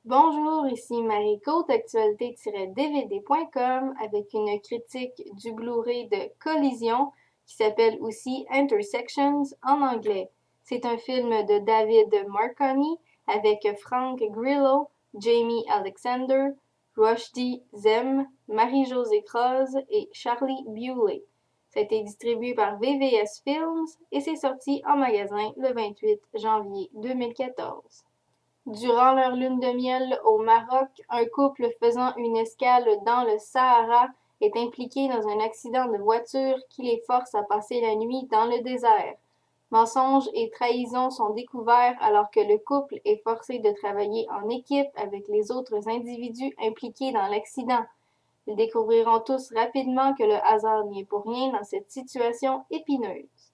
Bonjour, ici Mariko d'actualité-dvd.com avec une critique du Blu-ray de Collision qui s'appelle aussi Intersections en anglais. C'est un film de David Marconi avec Frank Grillo, Jamie Alexander, Rushdie Zem, Marie-Josée Croze et Charlie Bewley. Ça a été distribué par VVS Films et c'est sorti en magasin le 28 janvier 2014. Durant leur lune de miel au Maroc, un couple faisant une escale dans le Sahara est impliqué dans un accident de voiture qui les force à passer la nuit dans le désert. Mensonges et trahison sont découverts alors que le couple est forcé de travailler en équipe avec les autres individus impliqués dans l'accident. Ils découvriront tous rapidement que le hasard n'y est pour rien dans cette situation épineuse.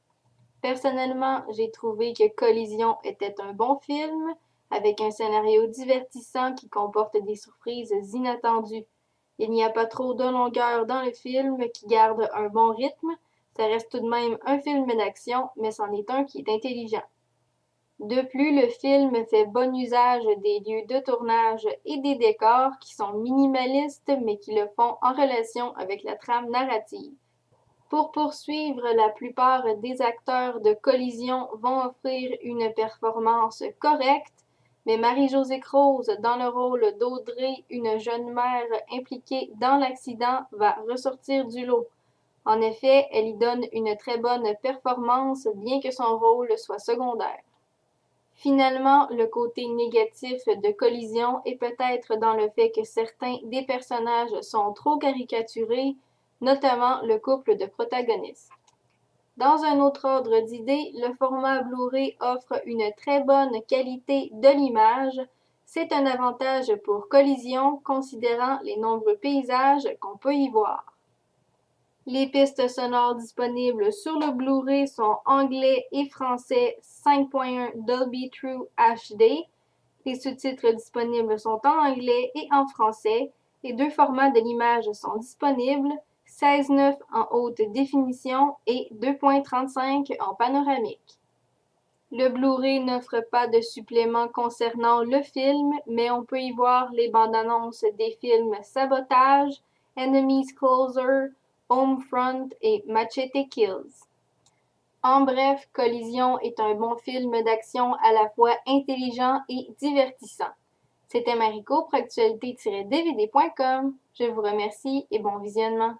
Personnellement, j'ai trouvé que Collision était un bon film, avec un scénario divertissant qui comporte des surprises inattendues. Il n'y a pas trop de longueur dans le film qui garde un bon rythme. Ça reste tout de même un film d'action, mais c'en est un qui est intelligent. De plus, le film fait bon usage des lieux de tournage et des décors qui sont minimalistes mais qui le font en relation avec la trame narrative. Pour poursuivre, la plupart des acteurs de Collision vont offrir une performance correcte, mais Marie-Josée Croze, dans le rôle d'Audrey, une jeune mère impliquée dans l'accident, va ressortir du lot. En effet, elle y donne une très bonne performance, bien que son rôle soit secondaire. Finalement, le côté négatif de Collision est peut-être dans le fait que certains des personnages sont trop caricaturés, notamment le couple de protagonistes. Dans un autre ordre d'idées, le format Blu-ray offre une très bonne qualité de l'image. C'est un avantage pour Collision considérant les nombreux paysages qu'on peut y voir. Les pistes sonores disponibles sur le Blu-ray sont anglais et français 5.1 Dolby True HD. Les sous-titres disponibles sont en anglais et en français. Les deux formats de l'image sont disponibles, 16:9 en haute définition et 2.35 en panoramique. Le Blu-ray n'offre pas de supplément concernant le film, mais on peut y voir les bandes-annonces des films Sabotage, Enemies Closer, Homefront et Machete Kills. En bref, Collision est un bon film d'action à la fois intelligent et divertissant. C'était Mariko pour actualité-dvd.com. Je vous remercie et bon visionnement.